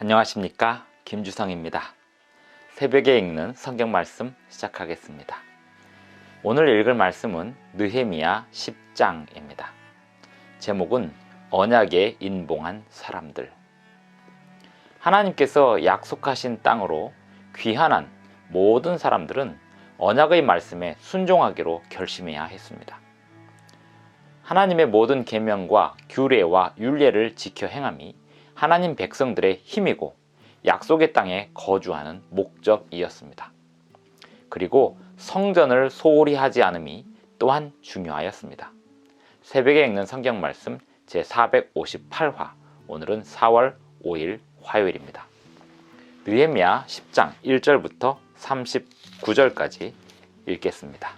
안녕하십니까, 김주성입니다. 새벽에 읽는 성경 말씀 시작하겠습니다. 오늘 읽을 말씀은 느헤미야 10장입니다. 제목은 언약에 인봉한 사람들. 하나님께서 약속하신 땅으로 귀환한 모든 사람들은 언약의 말씀에 순종하기로 결심해야 했습니다. 하나님의 모든 계명과 규례와 율례를 지켜 행함이 하나님 백성들의 힘이고 약속의 땅에 거주하는 목적이었습니다. 그리고 성전을 소홀히 하지 않음이 또한 중요하였습니다. 새벽에 읽는 성경 말씀 제458화, 오늘은 4월 5일 화요일입니다. 느헤미야 10장 1절부터 39절까지 읽겠습니다.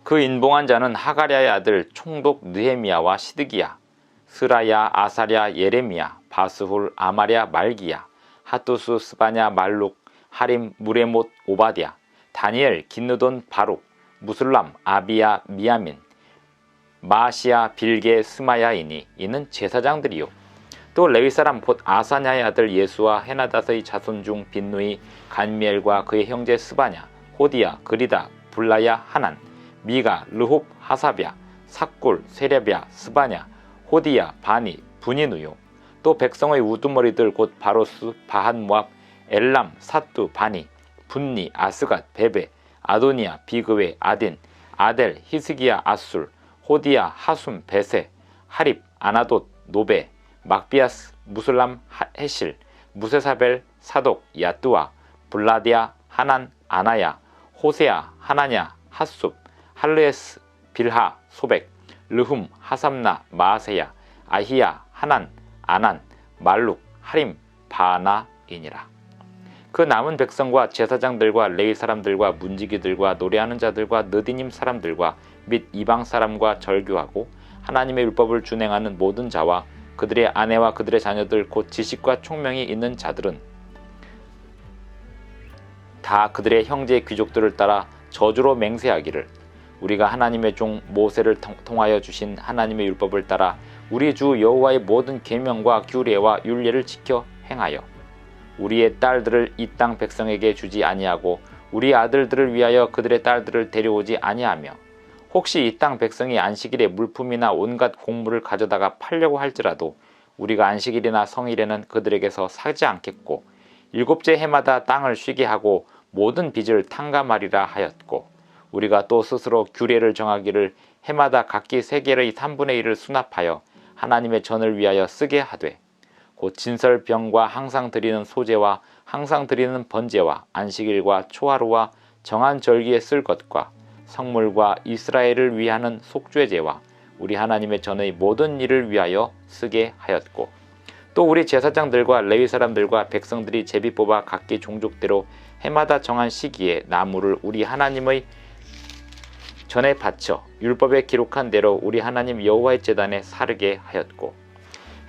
그 인봉한 자는 하가랴의 아들 총독 느헤미야와 시드기야, 스라야, 아사랴, 예레미야, 바스훌, 아마랴, 말기야, 하투스, 스바냐, 말룩, 하림, 무레못, 오바댜, 다니엘, 긴느돈, 바룩, 무술람, 아비야, 미야민, 마시야, 빌게, 스마야이니 이는 제사장들이요. 또 레위사람 곧 아사냐의 아들 예수와 헤나닷의 자손 중 빈누이, 간미엘과 그의 형제 스바냐, 호디야, 그리다, 불라야, 하난, 미가, 르홉, 하사랴, 삭굴, 세랴랴, 스바냐, 호디야, 바니, 분이누요. 또 백성의 우두머리들 곧 바로스, 바한모압, 엘람, 사뚜, 바니, 분니, 아스갓, 베베, 아도니아, 비그웨, 아딘, 아델, 히스기야, 아술, 호디야, 하숨, 베세, 하립, 아나돗, 노베, 막비아스, 무술람, 헤실, 무세사벨, 사독, 야뚜아, 블라디아, 하난, 아나야, 호세야, 하나냐, 핫숲, 할르에스, 빌하, 소백, 르훔, 하삼나, 마아세야, 아히야, 하난, 아난, 말룩, 하림, 바나이니라. 그 남은 백성과 제사장들과 레위 사람들과 문지기들과 노래하는 자들과 느디님 사람들과 및 이방 사람과 절교하고 하나님의 율법을 준행하는 모든 자와 그들의 아내와 그들의 자녀들 곧 지식과 총명이 있는 자들은 다 그들의 형제 귀족들을 따라 저주로 맹세하기를, 우리가 하나님의 종 모세를 통하여 주신 하나님의 율법을 따라 우리 주 여호와의 모든 계명과 규례와 율례를 지켜 행하여 우리의 딸들을 이 땅 백성에게 주지 아니하고 우리 아들들을 위하여 그들의 딸들을 데려오지 아니하며, 혹시 이 땅 백성이 안식일에 물품이나 온갖 곡물을 가져다가 팔려고 할지라도 우리가 안식일이나 성일에는 그들에게서 사지 않겠고, 일곱째 해마다 땅을 쉬게 하고 모든 빚을 탕감하리라 하였고, 우리가 또 스스로 규례를 정하기를 해마다 각기 세겔의 3분의 1을 수납하여 하나님의 전을 위하여 쓰게 하되, 곧 진설병과 항상 드리는 소제와 항상 드리는 번제와 안식일과 초하루와 정한 절기에 쓸 것과 성물과 이스라엘을 위하는 속죄제와 우리 하나님의 전의 모든 일을 위하여 쓰게 하였고, 또 우리 제사장들과 레위 사람들과 백성들이 제비 뽑아 각기 종족대로 해마다 정한 시기에 나무를 우리 하나님의 전에 바쳐 율법에 기록한 대로 우리 하나님 여호와의 제단에 사르게 하였고,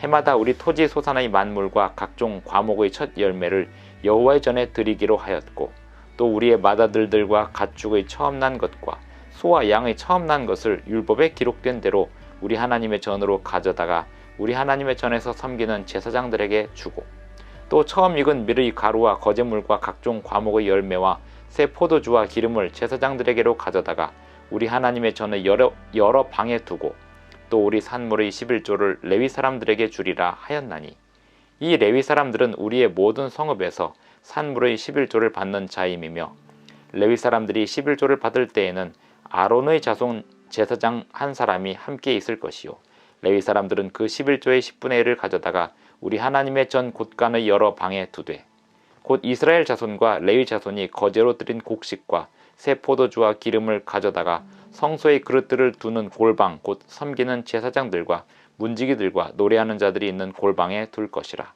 해마다 우리 토지 소산의 만물과 각종 과목의 첫 열매를 여호와의 전에 드리기로 하였고, 또 우리의 맏아들들과 가축의 처음 난 것과 소와 양의 처음 난 것을 율법에 기록된 대로 우리 하나님의 전으로 가져다가 우리 하나님의 전에서 섬기는 제사장들에게 주고, 또 처음 익은 밀의 가루와 거제물과 각종 과목의 열매와 새 포도주와 기름을 제사장들에게로 가져다가 우리 하나님의 전의 여러 방에 두고, 또 우리 산물의 11조를 레위 사람들에게 주리라 하였나니, 이 레위 사람들은 우리의 모든 성읍에서 산물의 11조를 받는 자임이며, 레위 사람들이 11조를 받을 때에는 아론의 자손 제사장 한 사람이 함께 있을 것이요, 레위 사람들은 그 11조의 10분의 1을 가져다가 우리 하나님의 전 곳간의 여러 방에 두되, 곧 이스라엘 자손과 레위 자손이 거제로 드린 곡식과 새 포도주와 기름을 가져다가 성소의 그릇들을 두는 골방 곧 섬기는 제사장들과 문지기들과 노래하는 자들이 있는 골방에 둘 것이라.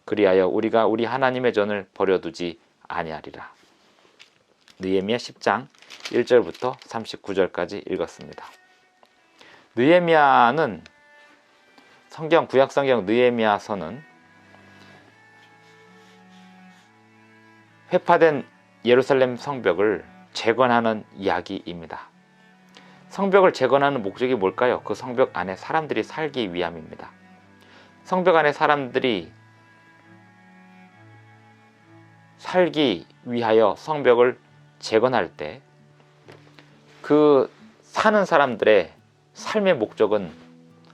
그리하여 우리가 우리 하나님의 전을 버려두지 아니하리라. 느헤미야 10장 1절부터 39절까지 읽었습니다. 느헤미야는 구약성경 느헤미야서는 회파된 예루살렘 성벽을 재건하는 이야기입니다. 성벽을 재건하는 목적이 뭘까요? 그 성벽 안에 사람들이 살기 위함입니다. 성벽 안에 사람들이 살기 위하여 성벽을 재건할 때 그 사는 사람들의 삶의 목적은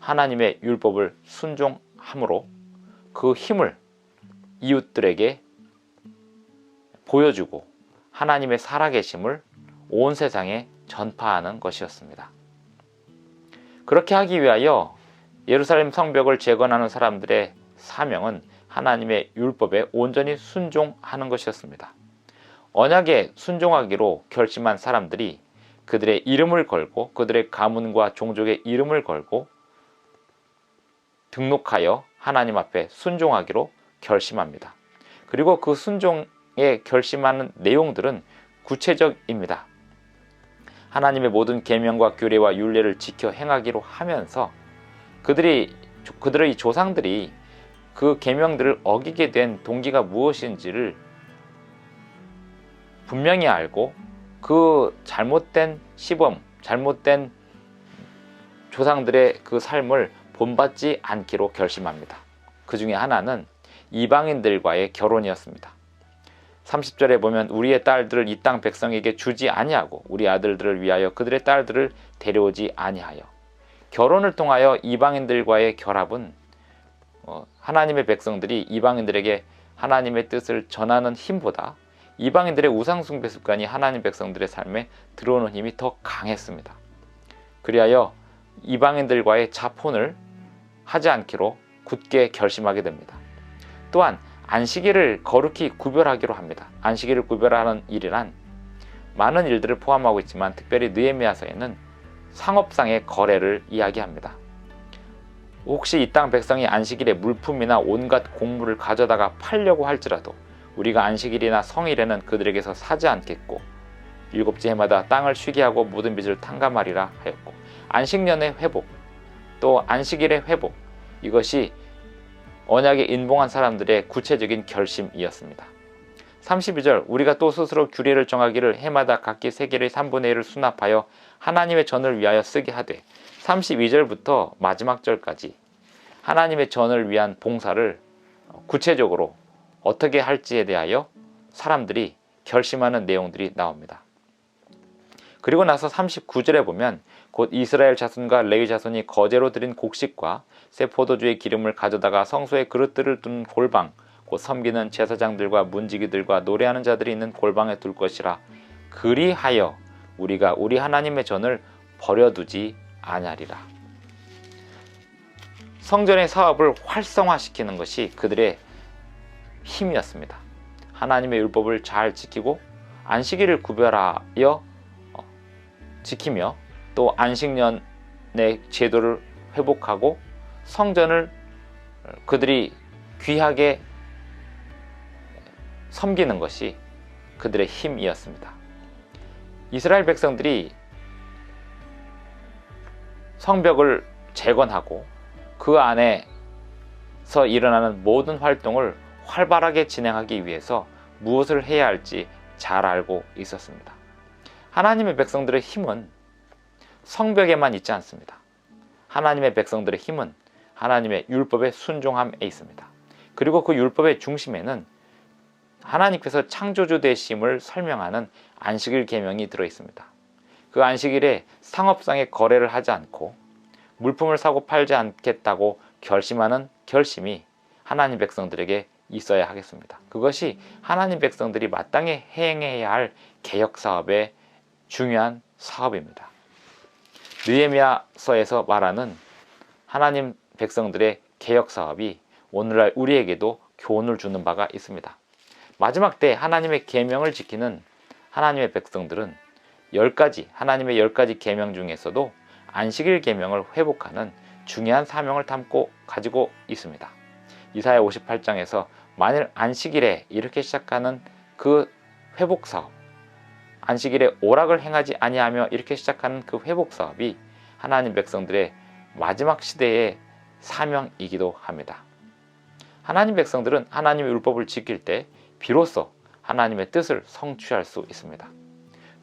하나님의 율법을 순종함으로 그 힘을 이웃들에게 보여주고 하나님의 살아계심을 온 세상에 전파하는 것이었습니다. 그렇게 하기 위하여 예루살렘 성벽을 재건하는 사람들의 사명은 하나님의 율법에 온전히 순종하는 것이었습니다. 언약에 순종하기로 결심한 사람들이 그들의 이름을 걸고 그들의 가문과 종족의 이름을 걸고 등록하여 하나님 앞에 순종하기로 결심합니다. 그리고 그 순종에 결심하는 내용들은 구체적입니다. 하나님의 모든 계명과 규례와 율례를 지켜 행하기로 하면서 그들의 조상들이 그 계명들을 어기게 된 동기가 무엇인지를 분명히 알고 그 잘못된 시범, 잘못된 조상들의 그 삶을 본받지 않기로 결심합니다. 그 중에 하나는 이방인들과의 결혼이었습니다. 30절에 보면 우리의 딸들을 이 땅 백성에게 주지 아니하고 우리 아들들을 위하여 그들의 딸들을 데려오지 아니하여. 결혼을 통하여 이방인들과의 결합은 하나님의 백성들이 이방인들에게 하나님의 뜻을 전하는 힘보다 이방인들의 우상숭배 습관이 하나님 백성들의 삶에 들어오는 힘이 더 강했습니다. 그리하여 이방인들과의 자폰을 하지 않기로 굳게 결심하게 됩니다. 또한 안식일을 거룩히 구별하기로 합니다. 안식일을 구별하는 일이란 많은 일들을 포함하고 있지만 특별히 느헤미야서에는 상업상의 거래를 이야기합니다. 혹시 이 땅 백성이 안식일에 물품이나 온갖 곡물을 가져다가 팔려고 할지라도 우리가 안식일이나 성일에는 그들에게서 사지 않겠고 일곱째 해마다 땅을 쉬게 하고 모든 빚을 탕감하리라 하였고, 안식년의 회복 또 안식일의 회복, 이것이 언약에 인봉한 사람들의 구체적인 결심이었습니다. 32절 우리가 또 스스로 규례를 정하기를 해마다 각기 세겔의 3분의 1을 수납하여 하나님의 전을 위하여 쓰게 하되, 32절부터 마지막 절까지 하나님의 전을 위한 봉사를 구체적으로 어떻게 할지에 대하여 사람들이 결심하는 내용들이 나옵니다. 그리고 나서 39절에 보면 곧 이스라엘 자손과 레위 자손이 거제로 드린 곡식과 새 포도주의 기름을 가져다가 성소에 그릇들을 두는 골방, 곧 섬기는 제사장들과 문지기들과 노래하는 자들이 있는 골방에 둘 것이라. 그리하여 우리가 우리 하나님의 전을 버려두지 아니하리라. 성전의 사업을 활성화시키는 것이 그들의 힘이었습니다. 하나님의 율법을 잘 지키고 안식일을 구별하여 지키며 또 안식년의 제도를 회복하고 성전을 그들이 귀하게 섬기는 것이 그들의 힘이었습니다. 이스라엘 백성들이 성벽을 재건하고 그 안에서 일어나는 모든 활동을 활발하게 진행하기 위해서 무엇을 해야 할지 잘 알고 있었습니다. 하나님의 백성들의 힘은 성벽에만 있지 않습니다. 하나님의 백성들의 힘은 하나님의 율법의 순종함에 있습니다. 그리고 그 율법의 중심에는 하나님께서 창조주 되심을 설명하는 안식일 계명이 들어 있습니다. 그 안식일에 상업상의 거래를 하지 않고 물품을 사고 팔지 않겠다고 결심하는 결심이 하나님 백성들에게 있어야 하겠습니다. 그것이 하나님 백성들이 마땅히 행해야 할 개혁사업의 중요한 사업입니다. 느헤미야서에서 말하는 하나님 백성들의 개혁사업이 오늘날 우리에게도 교훈을 주는 바가 있습니다. 마지막 때 하나님의 계명을 지키는 하나님의 백성들은 하나님의 10가지 계명 중에서도 안식일 계명을 회복하는 중요한 사명을 가지고 있습니다. 이사야 58장에서 만일 안식일에 이렇게 시작하는 그 회복사업, 안식일에 오락을 행하지 아니하며 이렇게 시작하는 그 회복사업이 하나님 백성들의 마지막 시대의 사명이기도 합니다. 하나님 백성들은 하나님의 율법을 지킬 때 비로소 하나님의 뜻을 성취할 수 있습니다.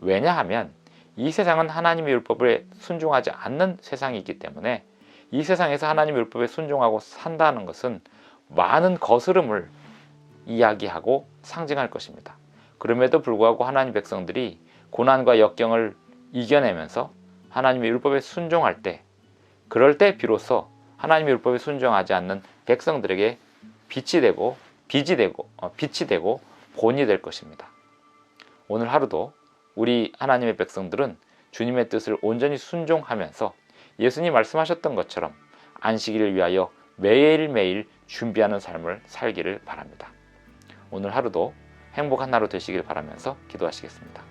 왜냐하면 이 세상은 하나님의 율법에 순종하지 않는 세상이기 때문에 이 세상에서 하나님의 율법에 순종하고 산다는 것은 많은 거스름을 이야기하고 상징할 것입니다. 그럼에도 불구하고 하나님 백성들이 고난과 역경을 이겨내면서 하나님의 율법에 순종할 때, 그럴 때 비로소 하나님의 율법에 순종하지 않는 백성들에게 빛이 되고 본이 될 것입니다. 오늘 하루도 우리 하나님의 백성들은 주님의 뜻을 온전히 순종하면서 예수님 말씀하셨던 것처럼 안식일을 위하여 매일매일 준비하는 삶을 살기를 바랍니다. 오늘 하루도 행복한 하루 되시길 바라면서 기도하시겠습니다.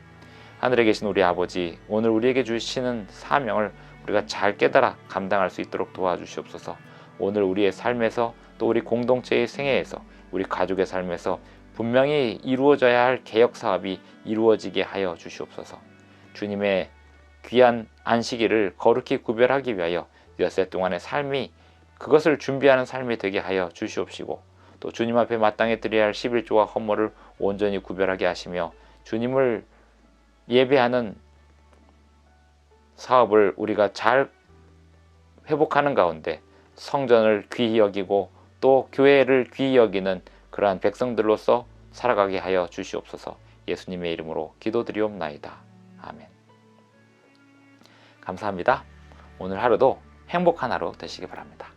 하늘에 계신 우리 아버지, 오늘 우리에게 주시는 사명을 우리가 잘 깨달아 감당할 수 있도록 도와주시옵소서. 오늘 우리의 삶에서 또 우리 공동체의 생애에서 우리 가족의 삶에서 분명히 이루어져야 할 개혁 사업이 이루어지게 하여 주시옵소서. 주님의 귀한 안식일을 거룩히 구별하기 위하여 엿새 동안의 삶이 그것을 준비하는 삶이 되게 하여 주시옵시고, 또 주님 앞에 마땅히 드려야 할 11조와 헌물을 온전히 구별하게 하시며 주님을 예배하는 사업을 우리가 잘 회복하는 가운데 성전을 귀히 여기고 또 교회를 귀히 여기는 그러한 백성들로서 살아가게 하여 주시옵소서. 예수님의 이름으로 기도드리옵나이다. 아멘. 감사합니다. 오늘 하루도 행복한 하루 되시기 바랍니다.